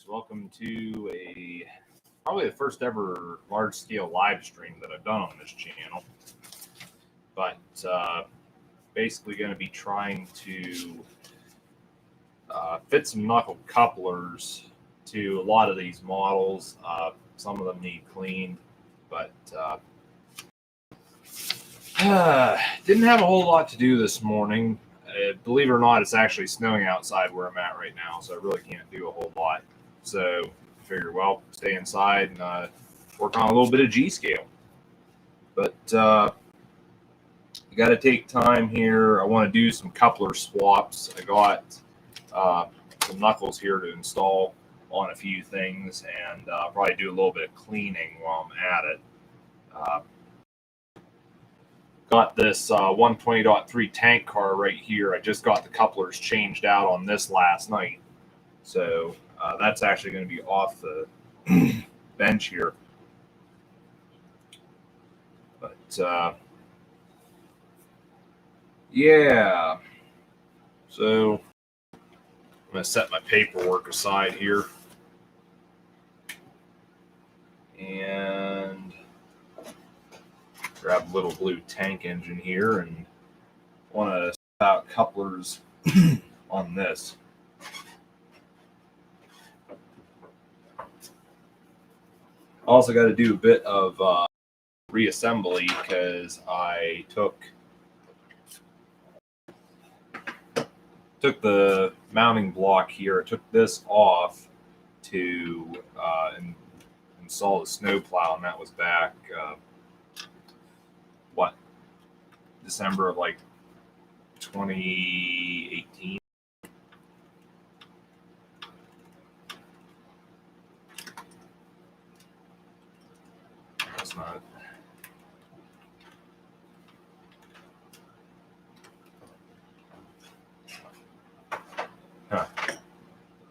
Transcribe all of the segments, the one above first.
Welcome to probably the first ever large-scale live stream that I've done on this channel. But basically going to be trying to fit some knuckle couplers to a lot of these models. Some of them need cleaned, but didn't have a whole lot to do this morning. Believe it or not, it's actually snowing outside where I'm at right now, so I really can't do a whole lot. So I figured, well, stay inside and work on a little bit of G-scale. But you got to take time here. I want to do some coupler swaps. I got some knuckles here to install on a few things, and probably do a little bit of cleaning while I'm at it. Got this 120.3 tank car right here. I just got the couplers changed out on this last night. So that's actually going to be off the bench here. But yeah. So I'm going to set my paperwork aside here. And grab a little blue tank engine here, and want to set out couplers on this. Also got to do a bit of reassembly because I took the mounting block here. I took this off to install the snow plow, and that was back December of like 2018. That's not it. Huh.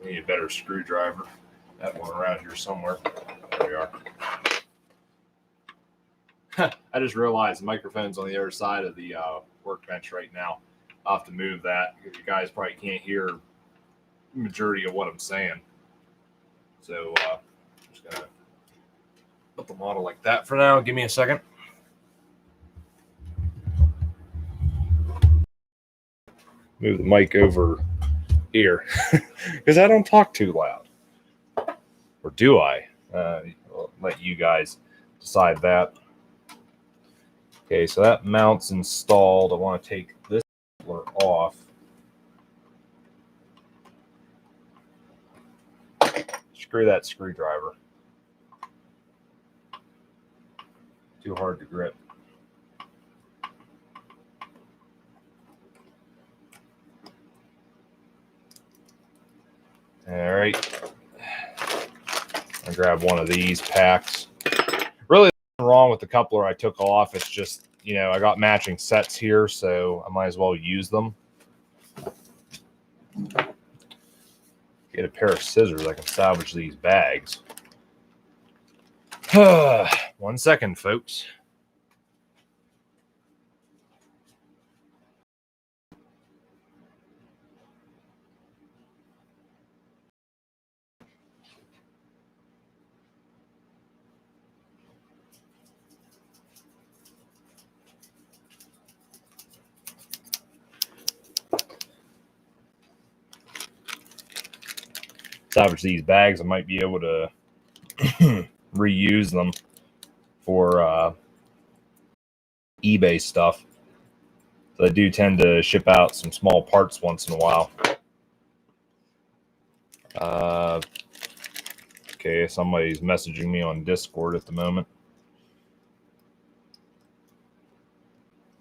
I need a better screwdriver. That one around here somewhere. There we are. I just realized the microphone's on the other side of the workbench right now. I'll have to move that because you guys probably can't hear the majority of what I'm saying. So I'm just going to put the model like that for now. Give me a second. Move the mic over here because I don't talk too loud. Or do I? I'll let you guys decide that. Okay, so that mount's installed. I want to take this coupler off. Screw that screwdriver. Too hard to grip. All right. I'll grab one of these packs. Really nothing wrong with the coupler I took off. It's just, you know, I got matching sets here, so I might as well use them. Get a pair of scissors, I can salvage these bags. 1 second, folks. Salvage these bags. I might be able to reuse them for eBay stuff. So I do tend to ship out some small parts once in a while. Okay, somebody's messaging me on Discord at the moment.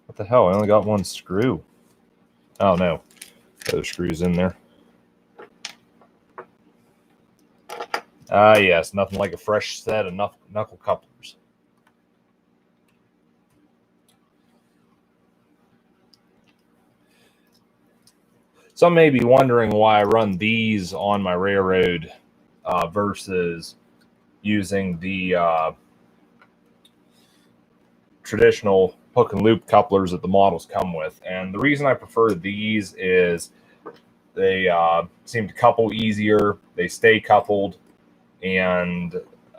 What the hell? I only got one screw. Oh no, those screws in there. Ah, yes, nothing like a fresh set of knuckle couplers. Some may be wondering why I run these on my railroad versus using the traditional hook and loop couplers that the models come with. And the reason I prefer these is they seem to couple easier. They stay coupled. and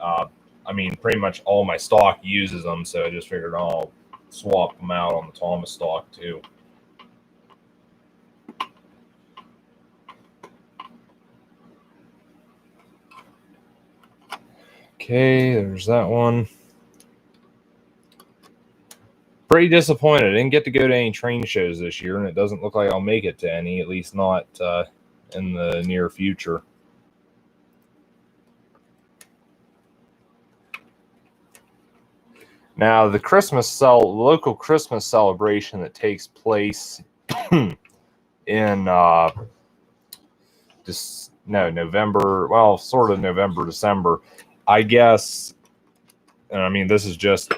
I mean, pretty much all my stock uses them, so I just figured I'll swap them out on the Thomas stock too. Okay, there's that one. Pretty disappointed. I didn't get to go to any train shows this year, and it doesn't look like I'll make it to any, at least not in the near future. Now, the local Christmas celebration that takes place in November, well, sort of November, December, I guess, and I mean, this is just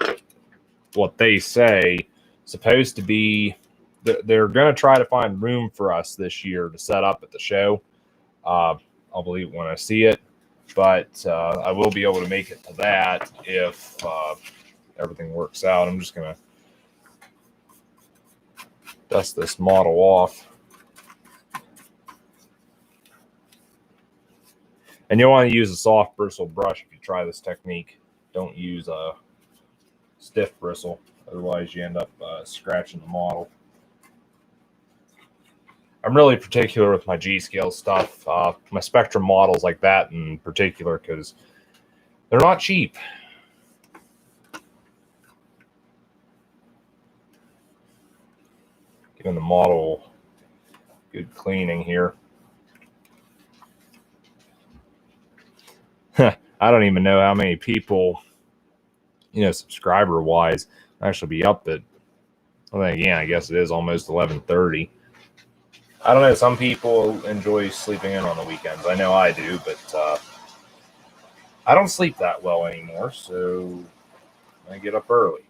what they say, supposed to be, they're going to try to find room for us this year to set up at the show. I'll believe it when I see it, but I will be able to make it to that if everything works out. I'm just going to dust this model off. And you'll want to use a soft bristle brush if you try this technique. Don't use a stiff bristle, otherwise you end up scratching the model. I'm really particular with my G-scale stuff, my Spectrum models like that in particular, because they're not cheap. Giving the model good cleaning here. I don't even know how many people, subscriber-wise, actually be up at, well, then again, I guess it is almost 11:30. I don't know. Some people enjoy sleeping in on the weekends. I know I do, but I don't sleep that well anymore, so I get up early.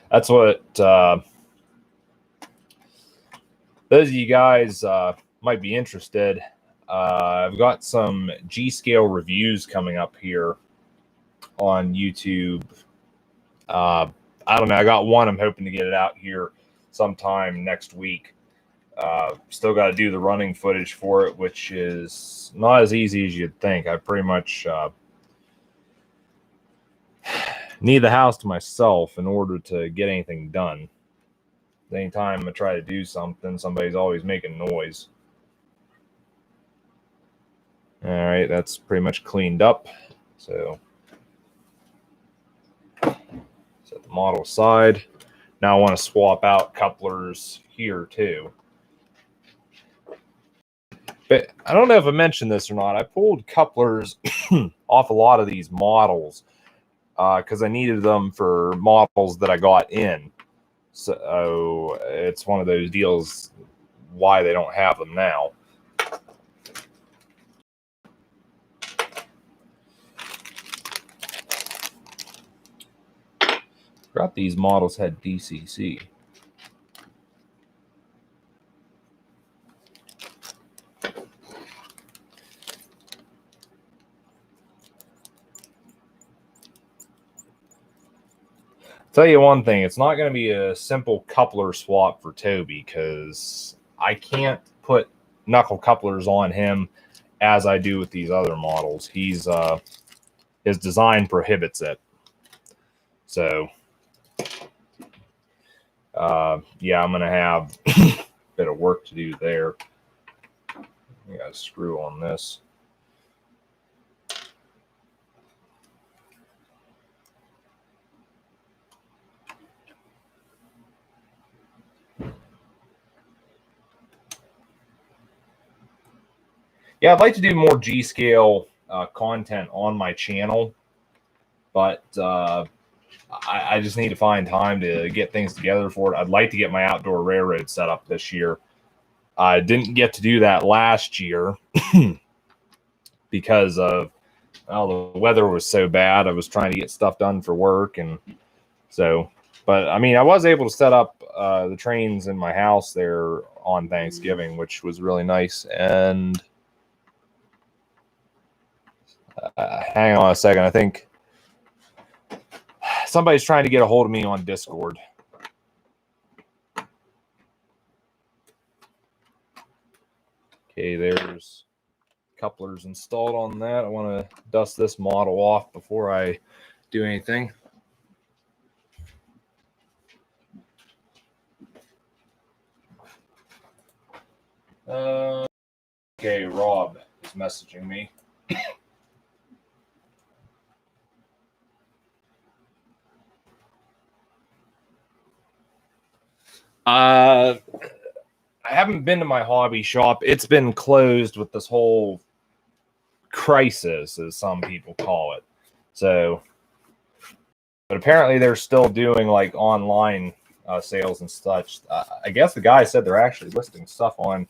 That's what those of you guys might be interested. I've got some G-scale reviews coming up here on YouTube. I don't know. I got one. I'm hoping to get it out here sometime next week. Still got to do the running footage for it, which is not as easy as you'd think. I pretty much need the house to myself in order to get anything done. Anytime I try to do something, somebody's always making noise. All right, that's pretty much cleaned up. So set the model aside. Now I want to swap out couplers here too. But I don't know if I mentioned this or not. I pulled couplers off a lot of these models because I needed them for models that I got in. So it's one of those deals why they don't have them now. Forgot these models had DCC. Tell you one thing, it's not going to be a simple coupler swap for Toby because I can't put knuckle couplers on him as I do with these other models. His design prohibits it. So, yeah, I'm going to have a bit of work to do there. I got a screw on this. Yeah, I'd like to do more G-scale content on my channel, but I just need to find time to get things together for it. I'd like to get my outdoor railroad set up this year. I didn't get to do that last year because of the weather was so bad. I was trying to get stuff done for work, and so. But I mean, I was able to set up the trains in my house there on Thanksgiving, which was really nice. And hang on a second, I think somebody's trying to get a hold of me on Discord. Okay, there's couplers installed on that. I want to dust this model off before I do anything. Okay, Rob is messaging me. I haven't been to my hobby shop. It's been closed with this whole crisis, as some people call it. So, but apparently they're still doing like online sales and such. I guess the guy said they're actually listing stuff on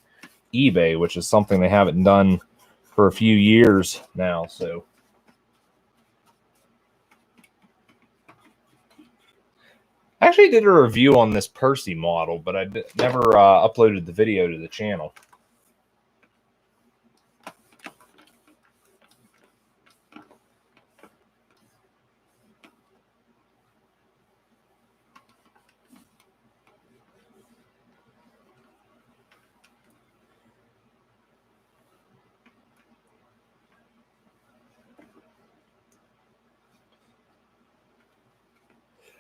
eBay, which is something they haven't done for a few years now. So I actually did a review on this Percy model, but I never uploaded the video to the channel.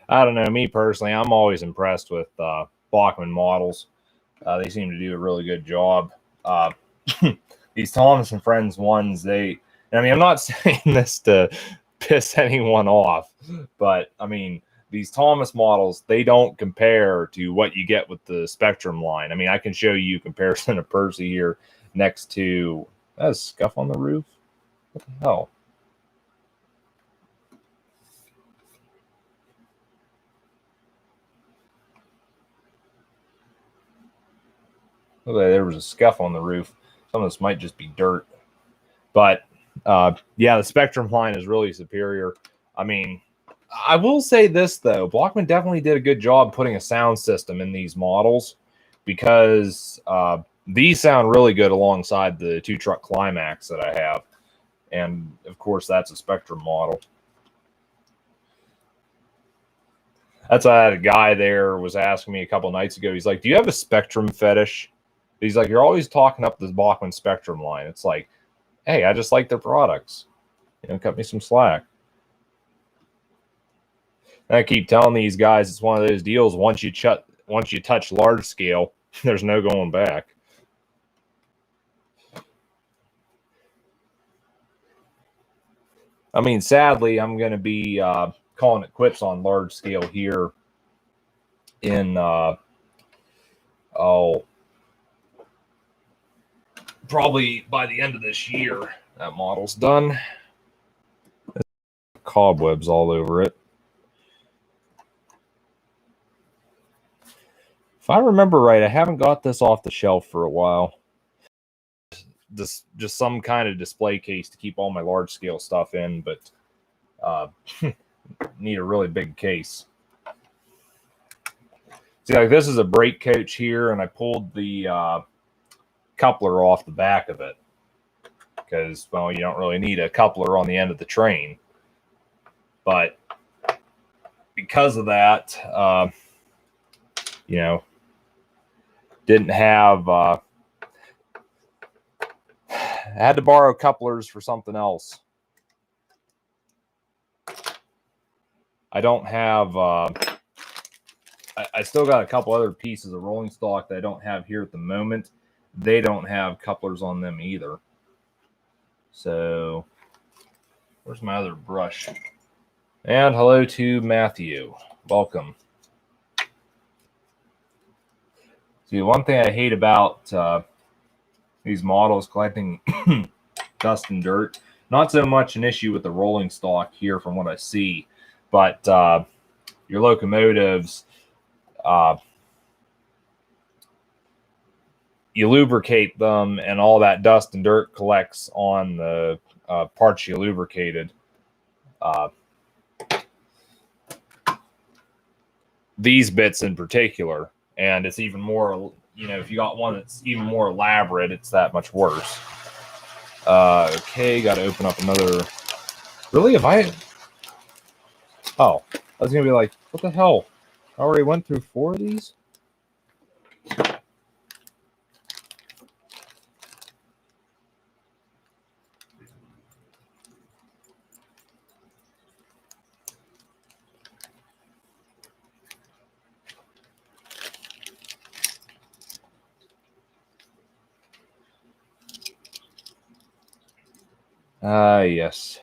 I don't know. Me personally, I'm always impressed with Bachmann models. They seem to do a really good job. These Thomas and Friends ones, I mean, I'm not saying this to piss anyone off, but I mean, these Thomas models, they don't compare to what you get with the Spectrum line. I mean, I can show you a comparison of Percy here next to a scuff on the roof. What the hell? Okay, there was a scuff on the roof. Some of this might just be dirt. But yeah, the Spectrum line is really superior. I mean, I will say this, though. Bachmann definitely did a good job putting a sound system in these models, because these sound really good alongside the 2-truck Climax that I have. And, of course, that's a Spectrum model. That's why I had a guy there was asking me a couple nights ago. He's like, do you have a Spectrum fetish? He's like, you're always talking up this Bachmann Spectrum line. It's like, hey, I just like their products. Cut me some slack. And I keep telling these guys it's one of those deals. Once you touch large scale, there's no going back. I mean, sadly, I'm going to be calling it quits on large scale here in probably by the end of this year. That model's done. Cobwebs all over it. If I remember right, I haven't got this off the shelf for a while. Just some kind of display case to keep all my large scale stuff in, but need a really big case. See, like this is a brake coach here, and I pulled the coupler off the back of it because, well, you don't really need a coupler on the end of the train. But because of that, didn't have, I had to borrow couplers for something else. I don't have, I still got a couple other pieces of rolling stock that I don't have here at the moment. They don't have couplers on them either. So, where's my other brush? And hello to Matthew. Welcome. See, one thing I hate about these models collecting dust and dirt, not so much an issue with the rolling stock here from what I see, but your locomotives, you lubricate them and all that dust and dirt collects on the parts you lubricated. These bits in particular, and it's even more, if you got one that's even more elaborate, it's that much worse. Okay, got to open up another. Really, oh, I was going to be like, what the hell? I already went through 4 of these? Yes.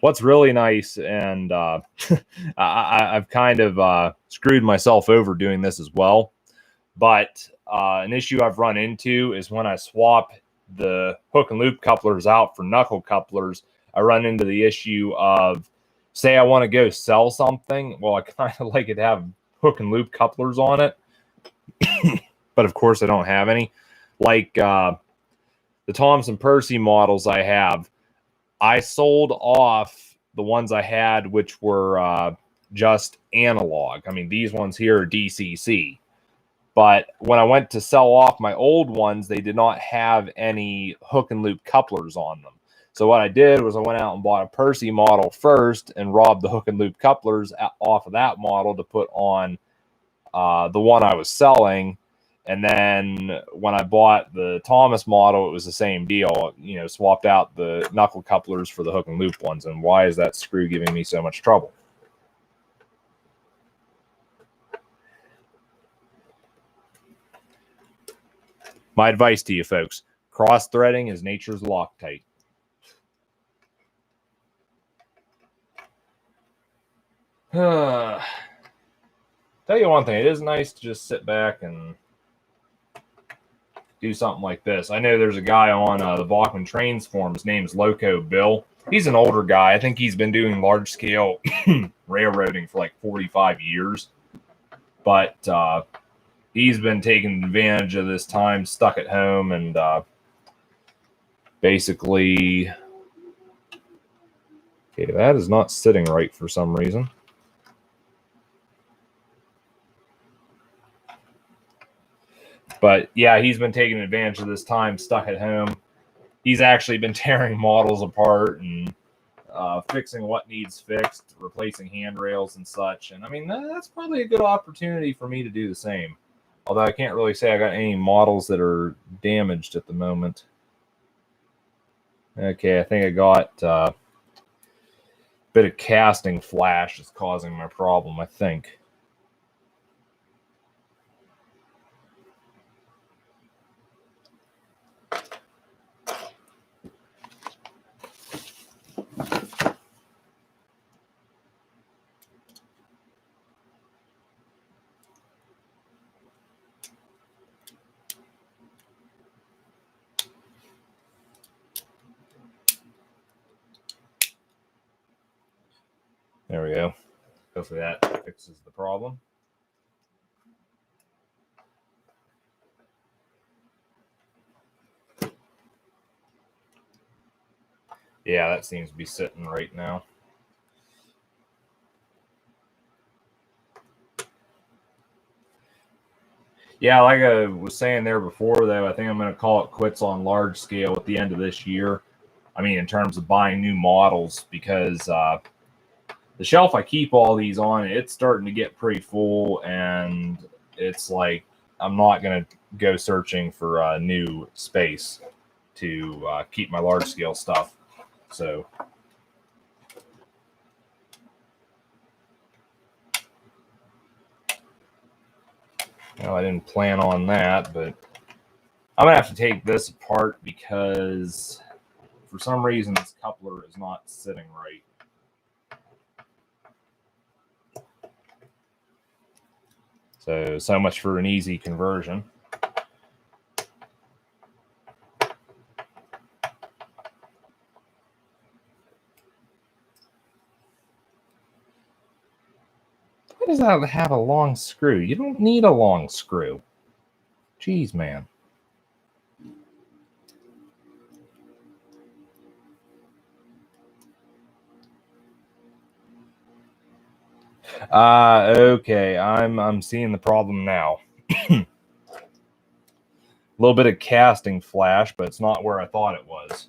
What's really nice, and I've kind of screwed myself over doing this as well, but an issue I've run into is when I swap the hook and loop couplers out for knuckle couplers, I run into the issue of, say I want to go sell something. Well, I kind of like it to have hook and loop couplers on it, but of course I don't have any. Like the Thompson Percy models I have, I sold off the ones I had, which were just analog. I mean, these ones here are DCC. But when I went to sell off my old ones, they did not have any hook and loop couplers on them. So what I did was I went out and bought a Percy model first and robbed the hook and loop couplers off of that model to put on the one I was selling. And then when I bought the Thomas model, it was the same deal. You know, swapped out the knuckle couplers for the hook and loop ones. And why is that screw giving me so much trouble? My advice to you folks, cross-threading is nature's Loctite. Tell you one thing, it is nice to just sit back and do something like this. I know there's a guy on the Bachman Trains forum. His name's Loco Bill. He's an older guy. I think he's been doing large-scale railroading for like 45 years. But he's been taking advantage of this time, stuck at home, and basically... Okay, that is not sitting right for some reason. But yeah, he's been taking advantage of this time, stuck at home. He's actually been tearing models apart and fixing what needs fixed, replacing handrails and such. And I mean, that's probably a good opportunity for me to do the same. Although I can't really say I got any models that are damaged at the moment. Okay, I think I got a bit of casting flash is causing my problem, I think. There we go. Hopefully that fixes the problem. Yeah, that seems to be sitting right now. Yeah, like I was saying there before, though, I think I'm going to call it quits on large scale at the end of this year. I mean, in terms of buying new models, because the shelf I keep all these on, it's starting to get pretty full, and it's like I'm not going to go searching for a new space to keep my large scale stuff. So I didn't plan on that, but I'm going to have to take this apart because for some reason this coupler is not sitting right. So much for an easy conversion. Why does that have a long screw? You don't need a long screw. Jeez, man. Okay, I'm seeing the problem now. A little bit of casting flash, but it's not where I thought it was.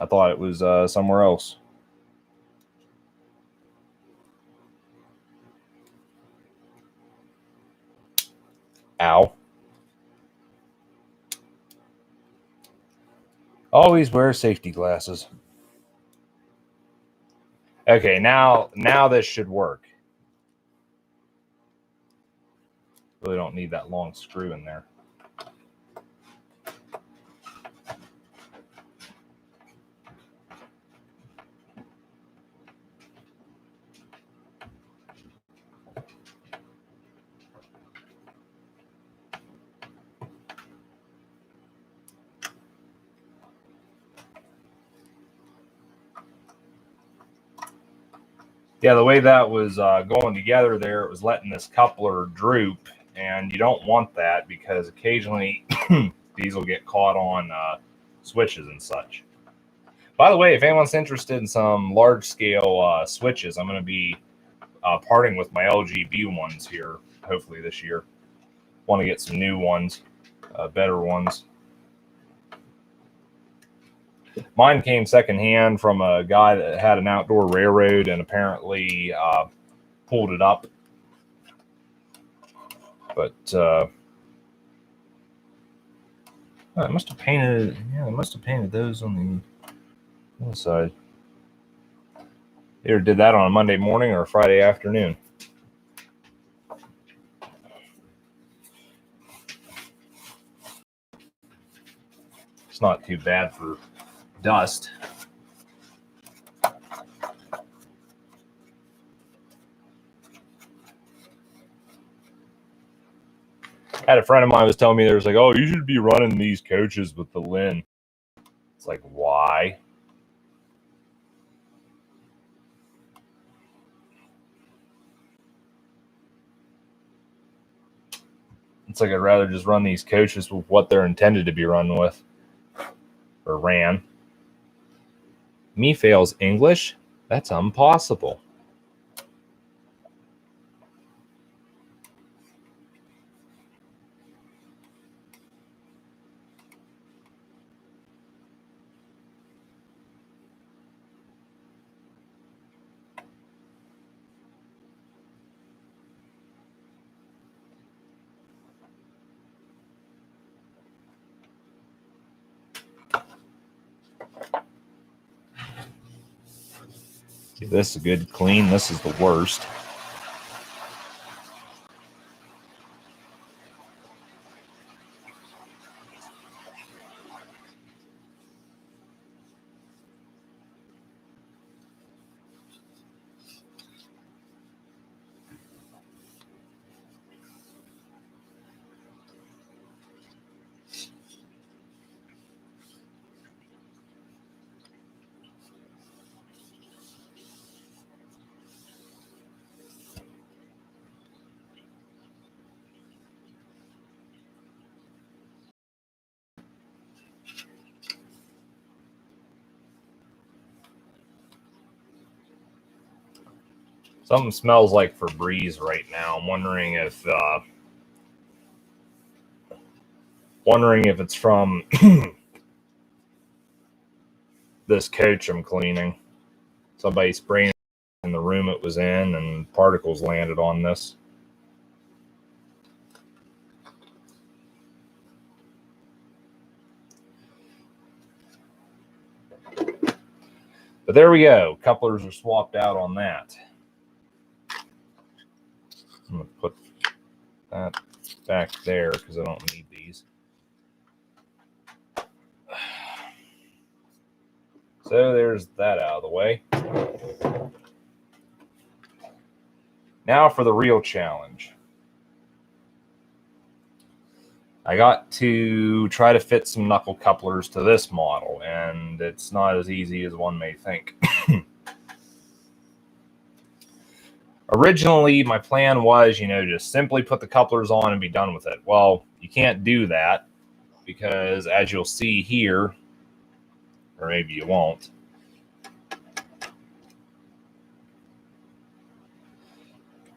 I thought it was somewhere else. Ow. Always wear safety glasses. Okay, now this should work. Really don't need that long screw in there. Yeah, the way that was going together there, it was letting this coupler droop, and you don't want that because occasionally these will get caught on switches and such. By the way, if anyone's interested in some large-scale switches, I'm going to be parting with my LGB ones here, hopefully this year. Want to get some new ones, better ones. Mine came secondhand from a guy that had an outdoor railroad and apparently pulled it up. But I must have painted. Yeah, I must have painted those on the inside. Either did that on a Monday morning or a Friday afternoon. It's not too bad for dust. I had a friend of mine was telling me, there's like, oh, you should be running these coaches with the Lin. It's like, why? It's like I'd rather just run these coaches with what they're intended to be run with. Or ran. Me fails English? That's impossible. See, this is a good clean. This is the worst. Something smells like Febreze right now. I'm wondering if it's from this coach I'm cleaning. Somebody spraying in the room it was in, and particles landed on this. But there we go. Couplers are swapped out on that. I'm going to put that back there because I don't need these. So there's that out of the way. Now for the real challenge. I got to try to fit some knuckle couplers to this model, and it's not as easy as one may think. Originally, my plan was, just simply put the couplers on and be done with it. Well, you can't do that because, as you'll see here, or maybe you won't,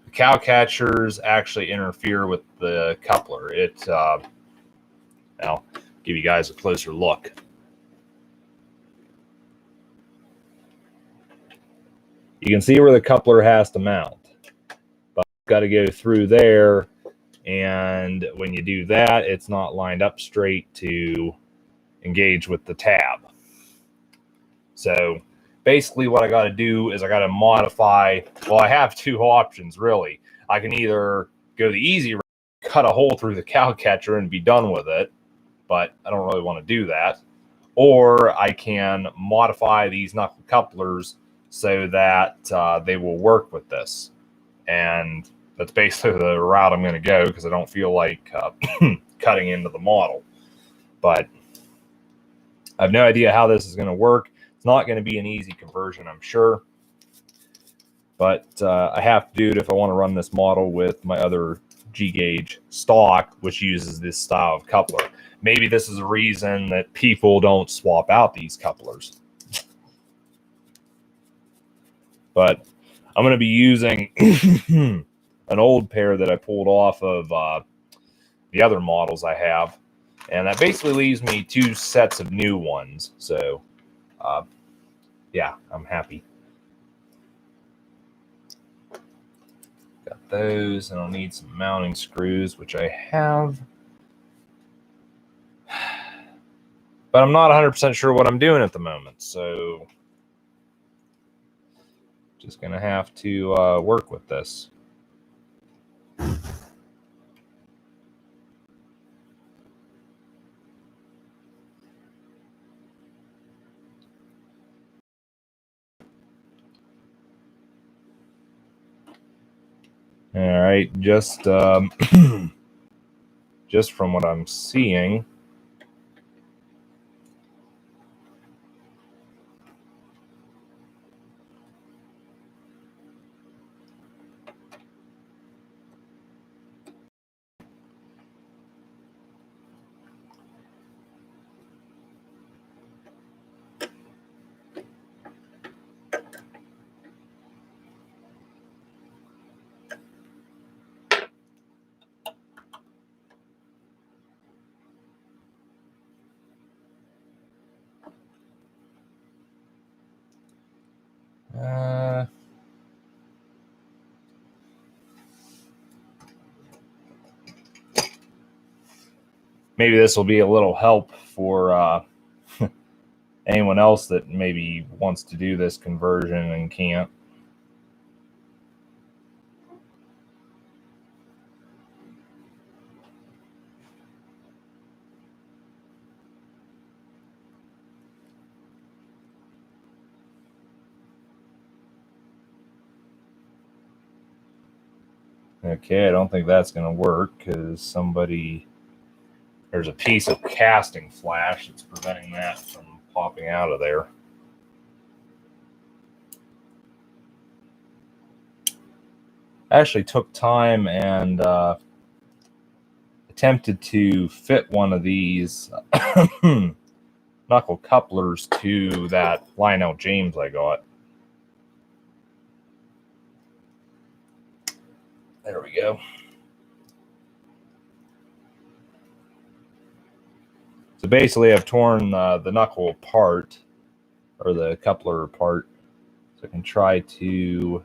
the cow catchers actually interfere with the coupler. I'll give you guys a closer look. You can see where the coupler has to mount, but it's got to go through there. And when you do that, it's not lined up straight to engage with the tab. So basically what I got to do is I got to modify. Well, I have two options, really. I can either go the easy route, cut a hole through the cow catcher and be done with it, but I don't really want to do that. Or I can modify these knuckle couplers so that they will work with this. And that's basically the route I'm going to go, because I don't feel like cutting into the model. But I have no idea how this is going to work. It's not going to be an easy conversion, I'm sure. But I have to do it if I want to run this model with my other G-gauge stock, which uses this style of coupler. Maybe this is a reason that people don't swap out these couplers. But I'm going to be using an old pair that I pulled off of the other models I have. And that basically leaves me two sets of new ones. So, yeah, I'm happy. Got those, and I'll need some mounting screws, which I have. But I'm not 100% sure what I'm doing at the moment. So, just going to have to work with this. All right, just from what I'm seeing, maybe this will be a little help for anyone else that maybe wants to do this conversion and can't. Okay, I don't think that's going to work because there's a piece of casting flash that's preventing that from popping out of there. I actually took time and attempted to fit one of these knuckle couplers to that Lionel James I got. There we go. So basically I've torn the knuckle apart, or the coupler apart, so I can try to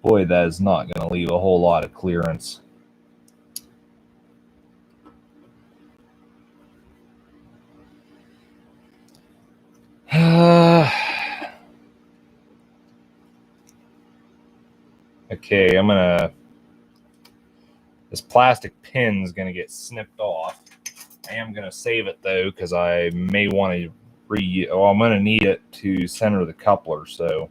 boy, that is not going to leave a whole lot of clearance. Okay, this plastic pin is going to get snipped off. I am going to save it though, because I may want to I'm going to need it to center the coupler, so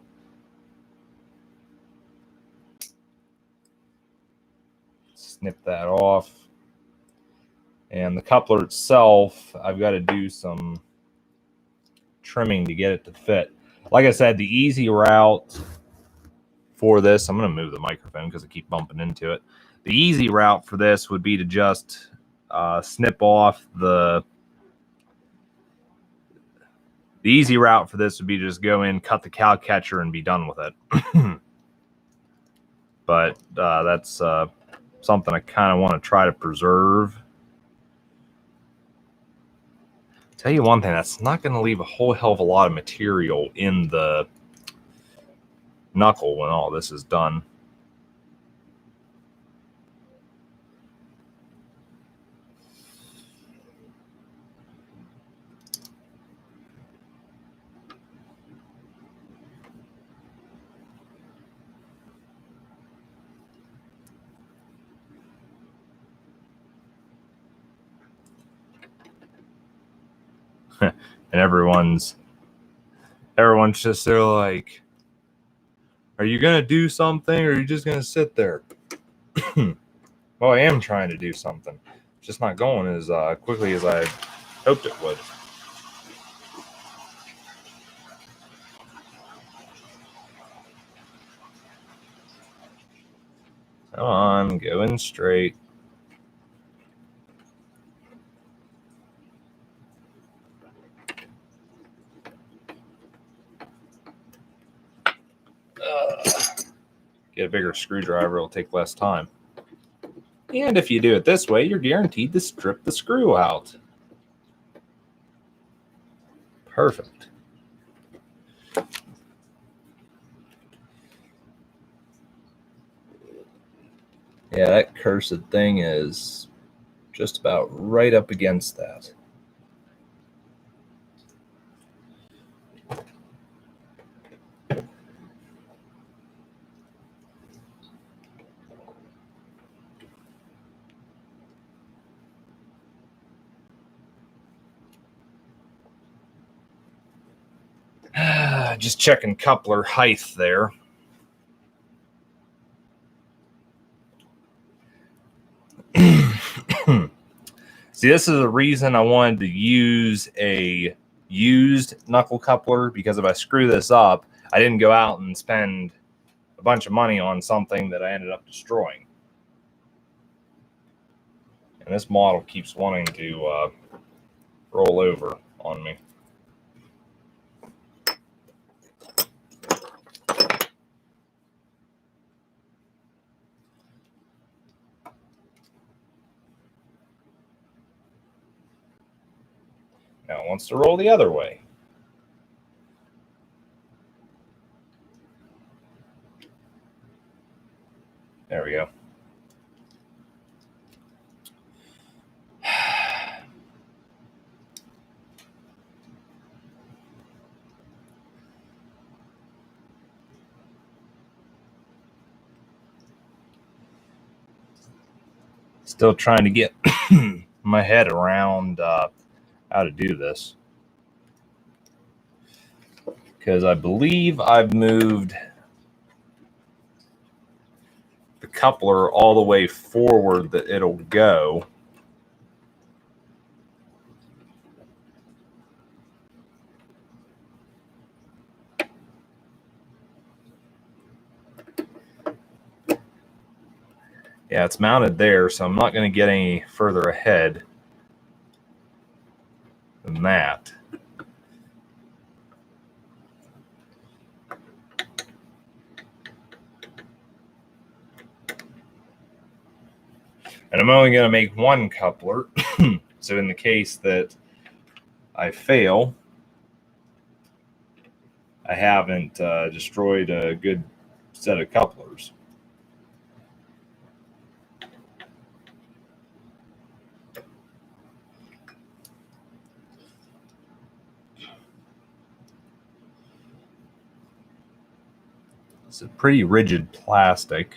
snip that off. And the coupler itself, I've got to do some trimming to get it to fit. Like I said, the easy route for this, I'm going to move the microphone because I keep bumping into it. The easy route for this would be to just snip off the easy route for this would be to just go in, cut the cow catcher, and be done with it. But that's something I kind of want to try to preserve. Tell you one thing, that's not going to leave a whole hell of a lot of material in the knuckle when all this is done. And everyone's just there like, are you going to do something or are you just going to sit there? Well, I am trying to do something. It's just not going as quickly as I hoped it would. Come on, going straight. Get a bigger screwdriver, it'll take less time. And if you do it this way, you're guaranteed to strip the screw out. Perfect. Yeah, that cursed thing is just about right up against that. Just checking coupler height there. See, this is the reason I wanted to use a used knuckle coupler, because if I screw this up, I didn't go out and spend a bunch of money on something that I ended up destroying. And this model keeps wanting to roll over on me. Now it wants to roll the other way. There we go. Still trying to get my head around how to do this, because I believe I've moved the coupler all the way forward that it'll go. Yeah, it's mounted there, so I'm not going to get any further ahead than that. And I'm only going to make one coupler, so in the case that I fail, I haven't destroyed a good set of couplers. It's a pretty rigid plastic.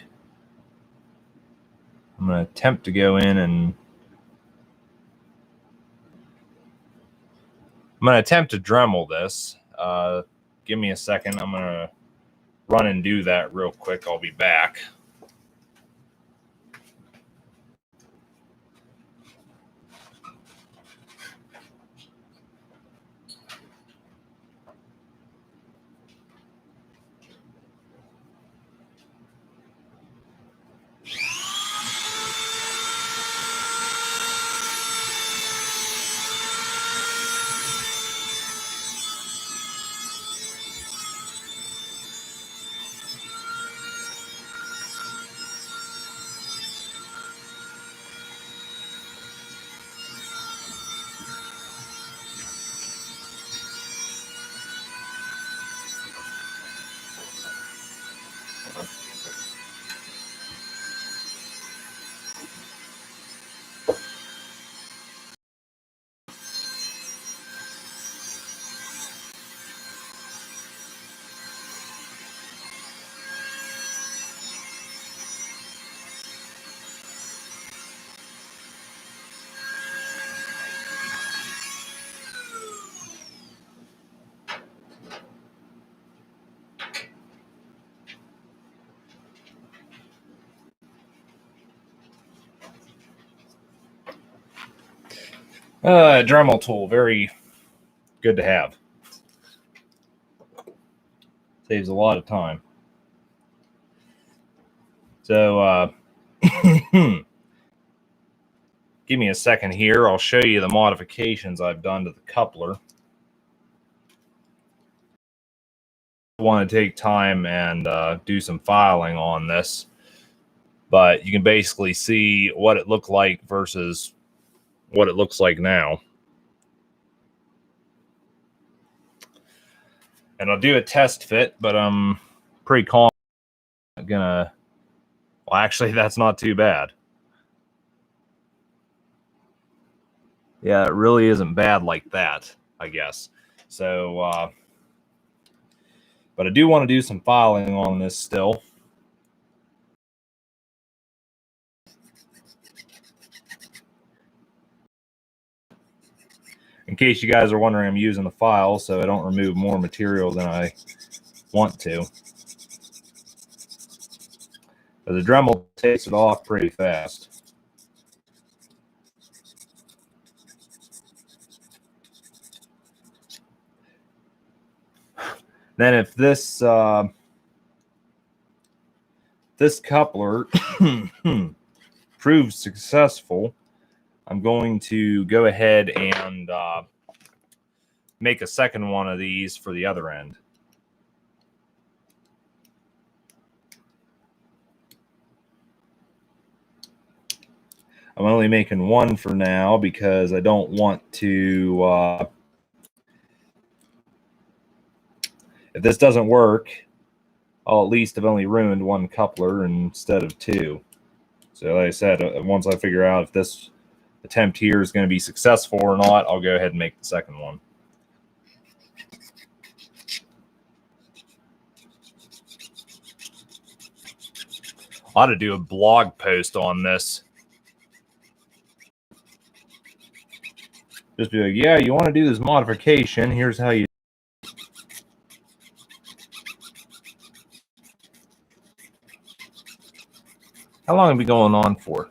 I'm going to attempt to go in and I'm going to attempt to Dremel this. Give me a second. I'm going to run and do that real quick. I'll be back. Dremel tool, very good to have. Saves a lot of time. So give me a second here. I'll show you the modifications I've done to the coupler. I want to take time and do some filing on this, but you can basically see what it looked like versus what it looks like now. And I'll do a test fit, but I'm pretty confident I'm gonna. Well, actually, that's not too bad. Yeah, it really isn't bad like that, I guess. So, but I do want to do some filing on this still. In case you guys are wondering, I'm using the file so I don't remove more material than I want to. But the Dremel takes it off pretty fast. Then if this this coupler proves successful, I'm going to go ahead and make a second one of these for the other end. I'm only making one for now because I don't want to, if this doesn't work, I'll at least have only ruined one coupler instead of two. So like I said, once I figure out if this attempt here is going to be successful or not, I'll go ahead and make the second one. I ought to do a blog post on this. Just be like, yeah, you want to do this modification, here's how you. How long have we been going on for?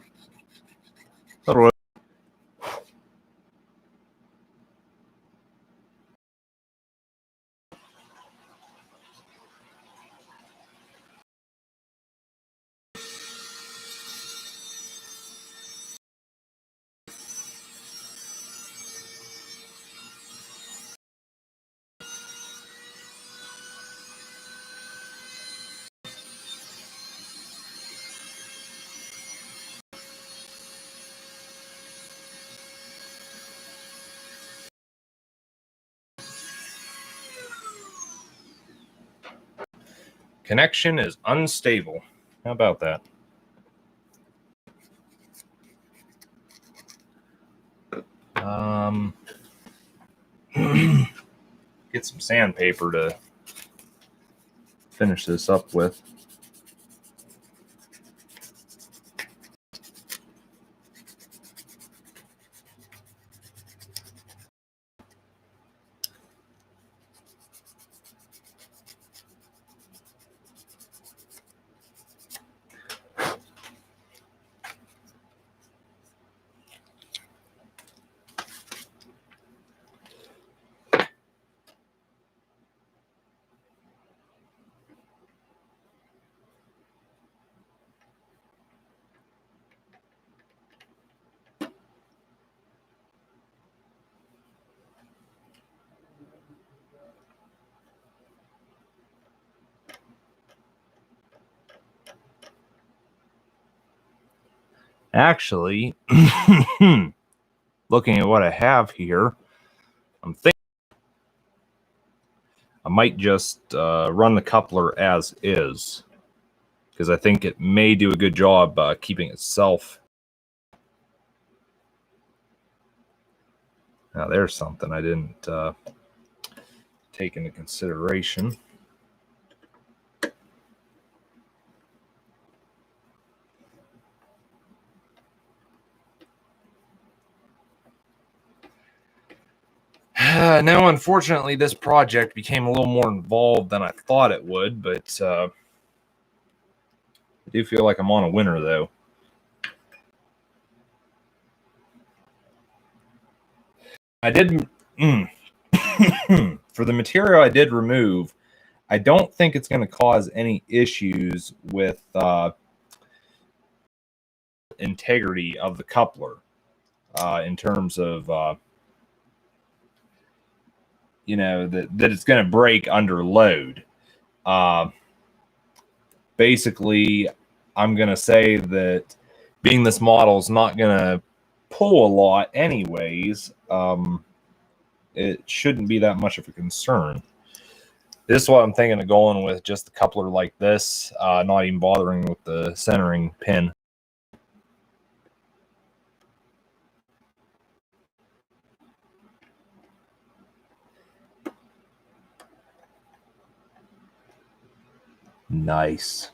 Connection is unstable. How about that? Get some sandpaper to finish this up with. Actually, looking at what I have here, I'm thinking I might just run the coupler as is, because I think it may do a good job keeping itself. Now, there's something I didn't take into consideration. Now, unfortunately, this project became a little more involved than I thought it would, but I do feel like I'm on a winner, though. I did for the material I did remove. I don't think it's going to cause any issues with integrity of the coupler in terms of that it's going to break under load. Basically, I'm going to say that being this model is not going to pull a lot anyways, it shouldn't be that much of a concern. This is what I'm thinking of going with, just the coupler like this, not even bothering with the centering pin. Nice.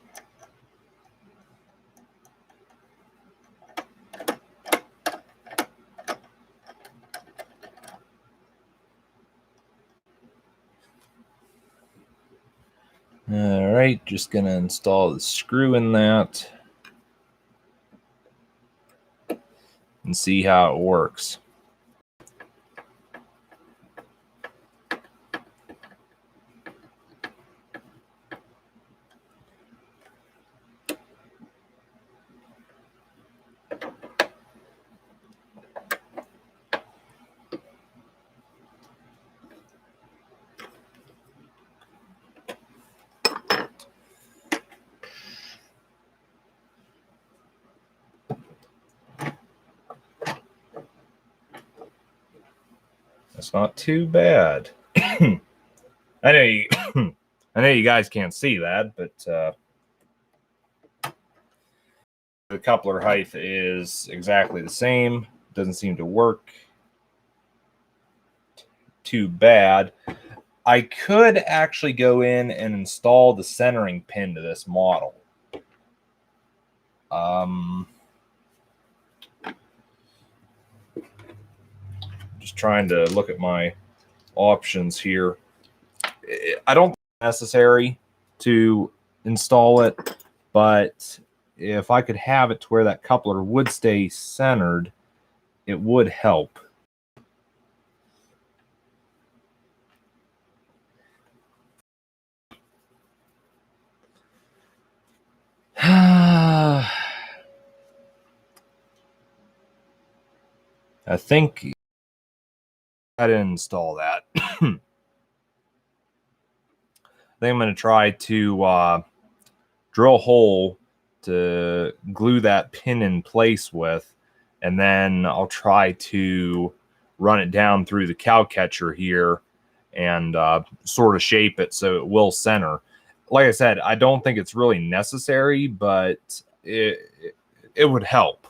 All right, just going to install the screw in that and see how it works. That's not too bad. I know you, I know you guys can't see that, but the coupler height is exactly the same. Doesn't seem to work too bad. I could actually go in and install the centering pin to this model. Just trying to look at my options here. I don't think it's necessary to install it, but if I could have it to where that coupler would stay centered, it would help. I think I didn't install that. I think I'm going to try to drill a hole to glue that pin in place with, and then I'll try to run it down through the cow catcher here and sort of shape it so it will center. Like I said, I don't think it's really necessary, but it would help.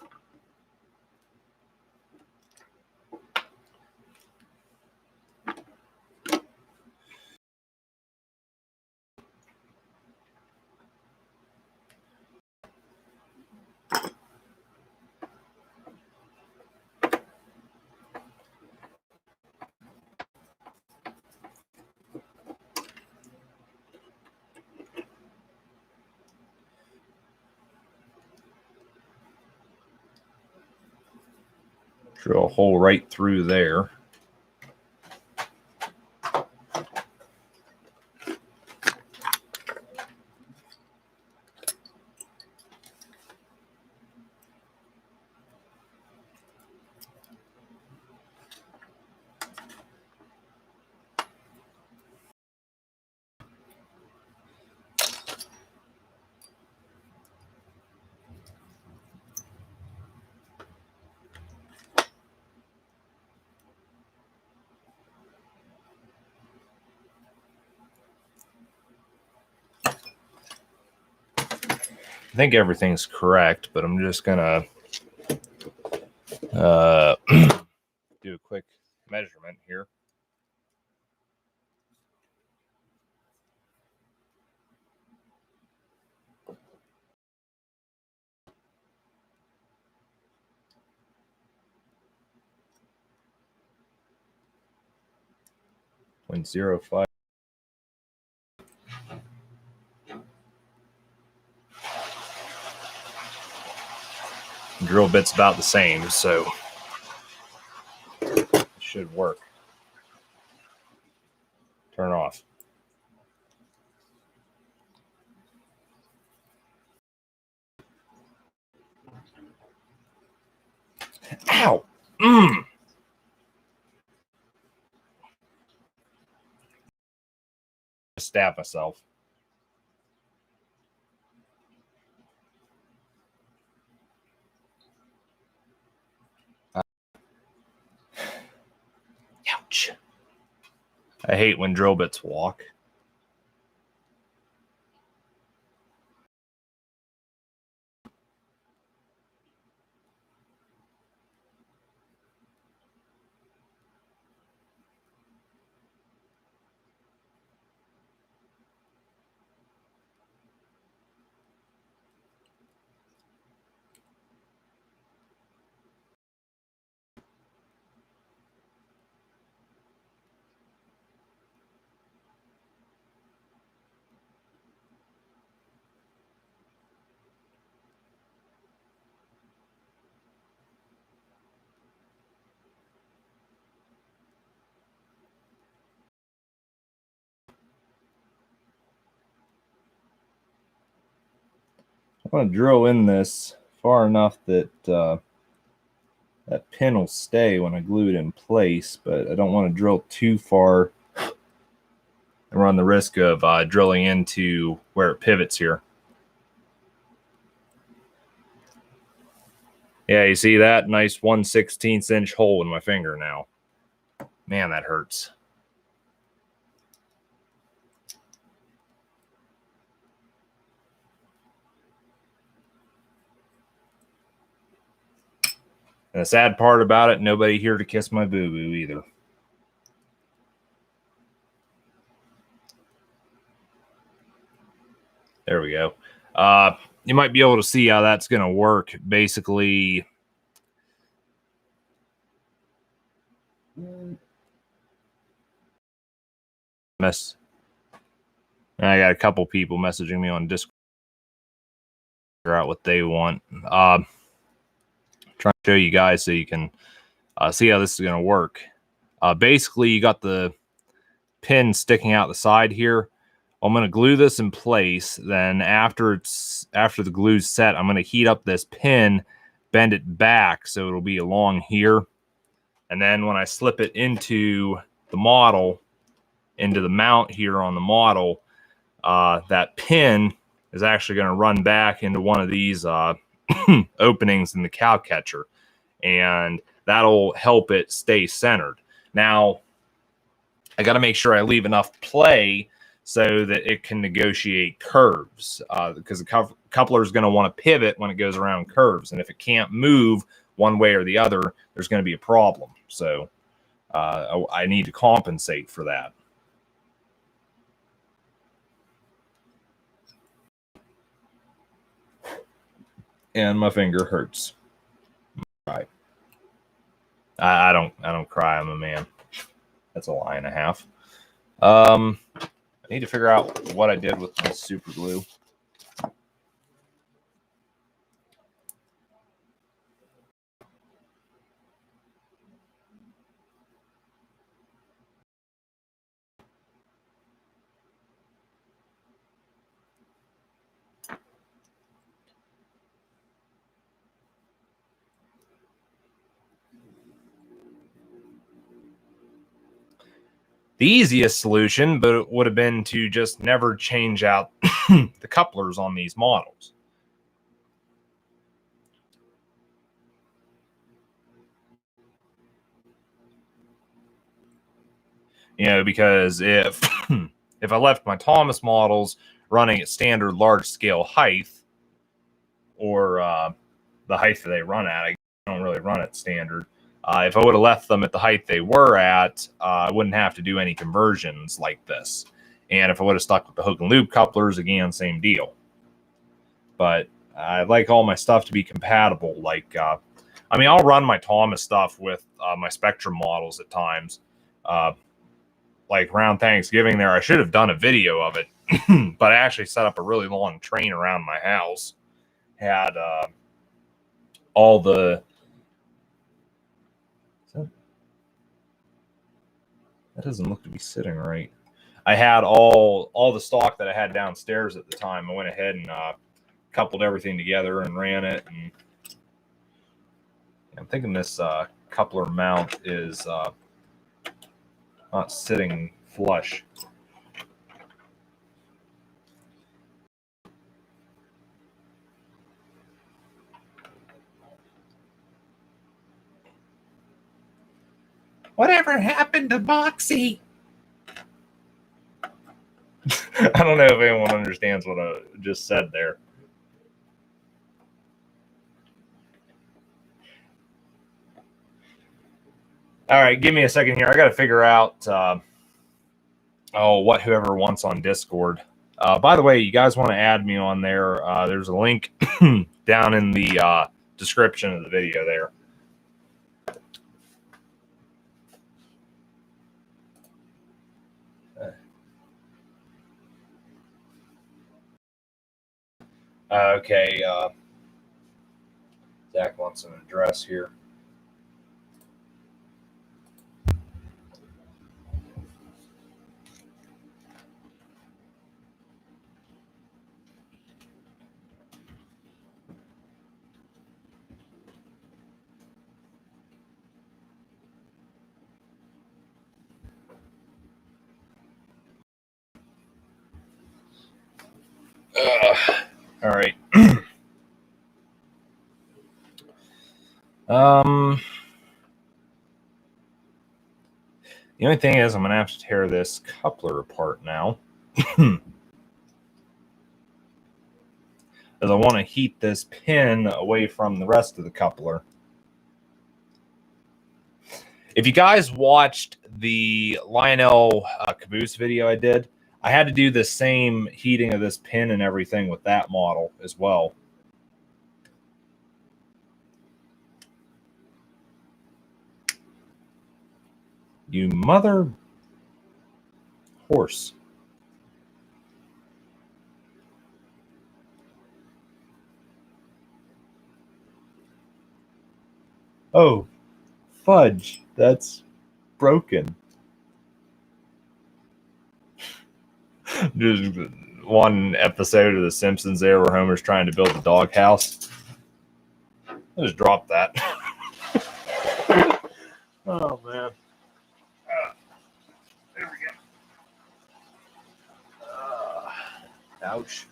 Drill a hole right through there. I think everything's correct, but I'm just gonna do a quick measurement here. .05. Drill bit's about the same, so should work. Turn off. Ow! Stab myself. Ouch. I hate when drill bits walk. I want to drill in this far enough that that pin will stay when I glue it in place, but I don't want to drill too far and run the risk of drilling into where it pivots here. Yeah, you see that? Nice 1/16 inch hole in my finger now. Man, that hurts. And the sad part about it, nobody here to kiss my boo-boo either. There we go. You might be able to see how that's going to work. Basically, I got a couple people messaging me on Discord to figure out what they want. Trying to show you guys so you can see how this is going to work. Basically, you got the pin sticking out the side here. I'm going to glue this in place. Then after the glue's set, I'm going to heat up this pin, bend it back so it'll be along here. And then when I slip it into the model, into the mount here on the model, that pin is actually going to run back into one of these openings in the cow catcher. And that'll help it stay centered. Now, I got to make sure I leave enough play so that it can negotiate curves, because the coupler is going to want to pivot when it goes around curves. And if it can't move one way or the other, there's going to be a problem. So I need to compensate for that. And my finger hurts. Right. I don't cry. I'm a man. That's a lie and a half. I need to figure out what I did with my super glue. The easiest solution, but it would have been to just never change out the couplers on these models. You know, because if if I left my Thomas models running at standard large scale height, or the height that they run at, I don't really run at standard. If I would have left them at the height they were at, I wouldn't have to do any conversions like this. And if I would have stuck with the hook and loop couplers, again, same deal. But I'd like all my stuff to be compatible. Like, I mean, I'll run my Thomas stuff with my Spectrum models at times. Like around Thanksgiving there, I should have done a video of it, but I actually set up a really long train around my house. Had all the That doesn't look to be sitting right. I had all the stock that I had downstairs at the time. I went ahead and coupled everything together and ran it. And I'm thinking this coupler mount is not sitting flush. Whatever happened to Boxy? I don't know if anyone understands what I just said there. All right, give me a second here. I got to figure out what whoever wants on Discord. By the way, you guys want to add me on there? There's a link down in the description of the video there. Okay. Zach wants an address here. All right. The only thing is I'm going to have to tear this coupler apart now. As I want to heat this pin away from the rest of the coupler. If you guys watched the Lionel caboose video I did, I had to do the same heating of this pin and everything with that model as well. You mother horse. Oh, fudge. That's broken. Just one episode of The Simpsons there where Homer's trying to build a doghouse. I just dropped that. Oh, man. There we go. Ouch.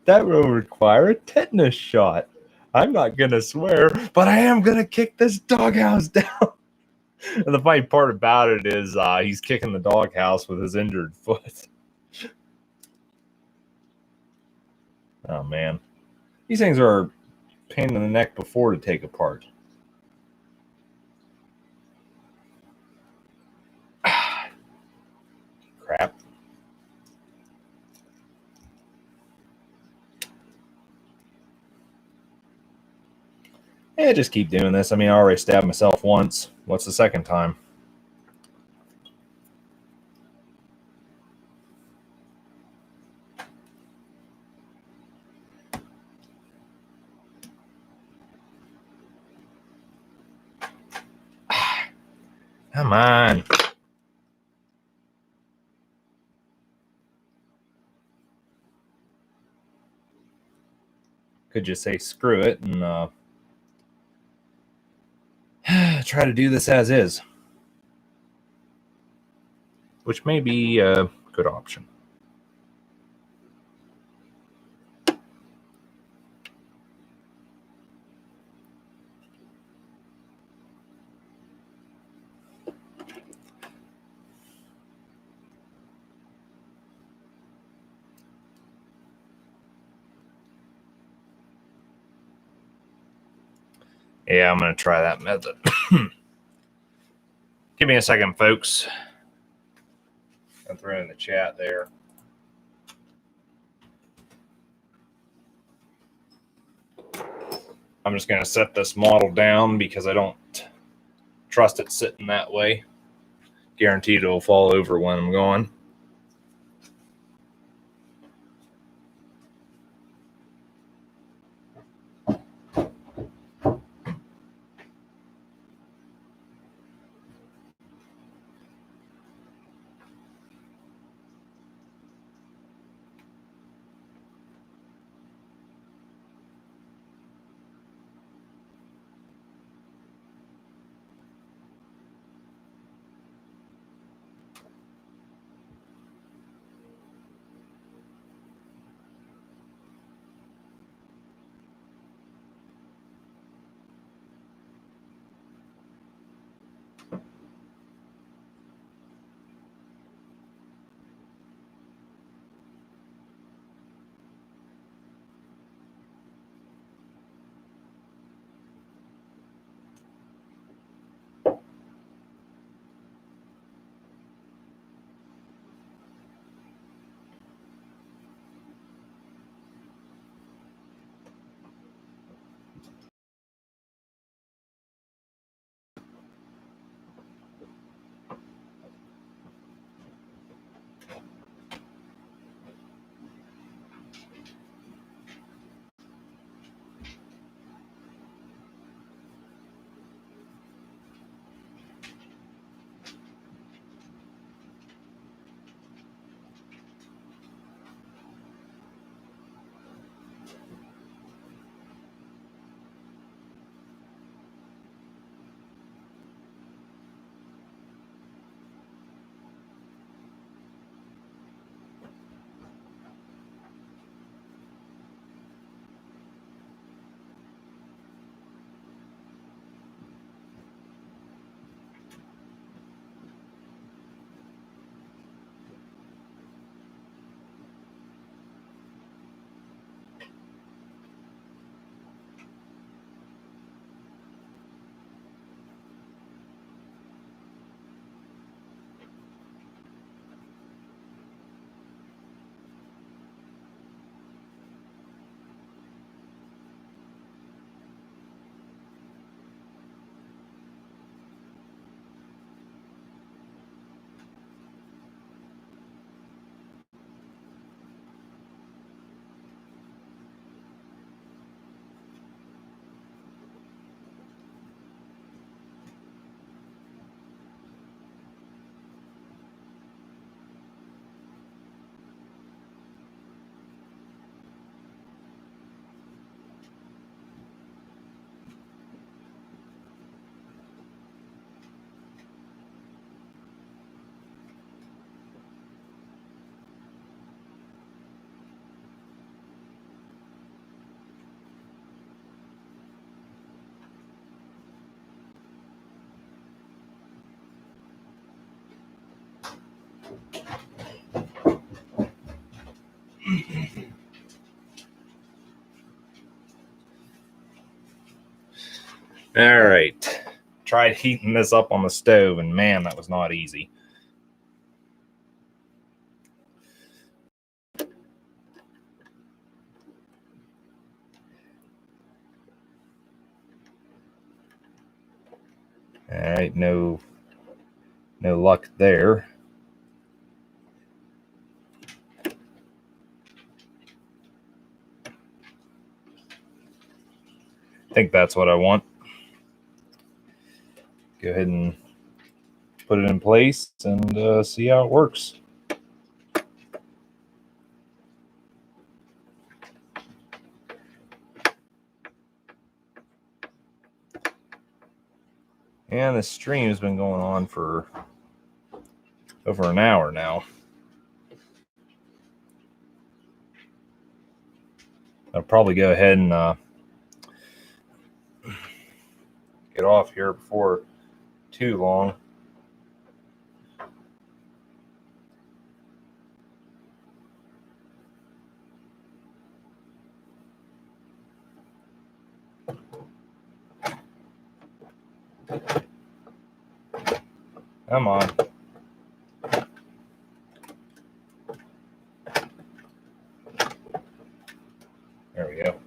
That will require a tetanus shot. I'm not going to swear, but I am going to kick this doghouse down. And the funny part about it is he's kicking the doghouse with his injured foot. Oh, man. These things are a pain in the neck before to take apart. Crap. Yeah, just keep doing this. I mean, I already stabbed myself once. What's the second time? Come on. Could just say screw it and try to do this as is. Which may be a good option. Yeah, I'm going to try that method. Give me a second, folks. I'll throw it in the chat there. I'm just going to set this model down because I don't trust it sitting that way. Guaranteed it'll fall over when I'm going. All right. Tried heating this up on the stove, and man, that was not easy. All right, no luck there. I think that's what I want. Go ahead and put it in place and see how it works. And the stream has been going on for over an hour now. I'll probably go ahead and get off here before too long. Come on. There we go.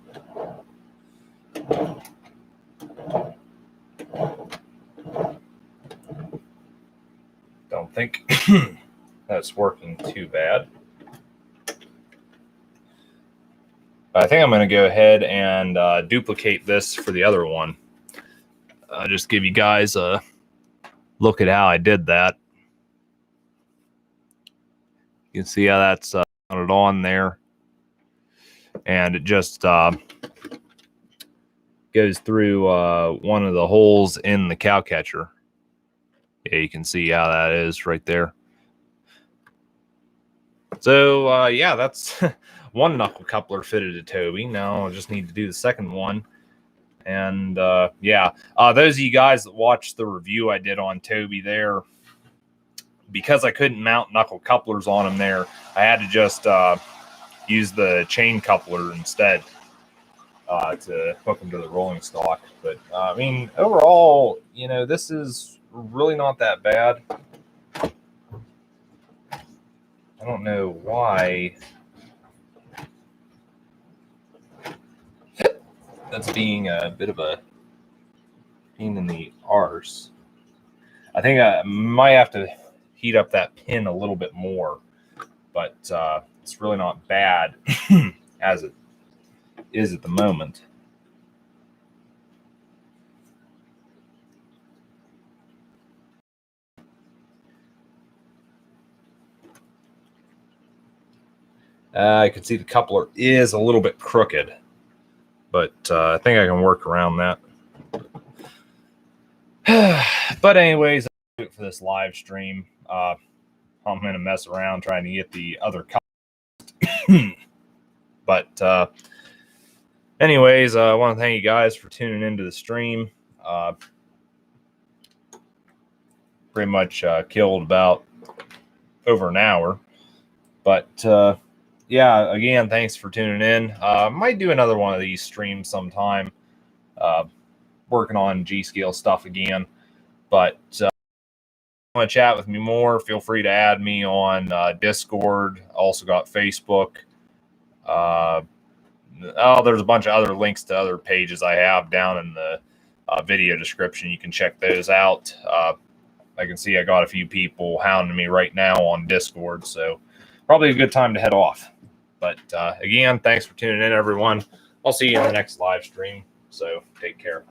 Don't think that's working too bad. But I think I'm going to go ahead and duplicate this for the other one. Just give you guys a look at how I did that. You can see how that's mounted on there. And it just goes through one of the holes in the cow catcher. Yeah, you can see how that is right there. So, yeah, that's one knuckle coupler fitted to Toby. Now I just need to do the second one. And, yeah, those of you guys that watched the review I did on Toby there, because I couldn't mount knuckle couplers on him there, I had to just use the chain coupler instead to hook them to the rolling stock. But, I mean, overall, you know, this is really not that bad. I don't know why that's being a bit of a pain in the arse. I think I might have to heat up that pin a little bit more, but it's really not bad as it is at the moment. I can see the coupler is a little bit crooked, but I think I can work around that. But anyways, I'll do it for this live stream. I'm going to mess around trying to get the other couplers. But anyways, I want to thank you guys for tuning into the stream. Pretty much killed about over an hour. But yeah, again, thanks for tuning in. Might do another one of these streams sometime. Working on G-Scale stuff again. But if you want to chat with me more, feel free to add me on Discord. Also got Facebook. There's a bunch of other links to other pages I have down in the video description. You can check those out. I can see I got a few people hounding me right now on Discord, so probably a good time to head off. But again, thanks for tuning in, everyone. I'll see you in the next live stream, so take care.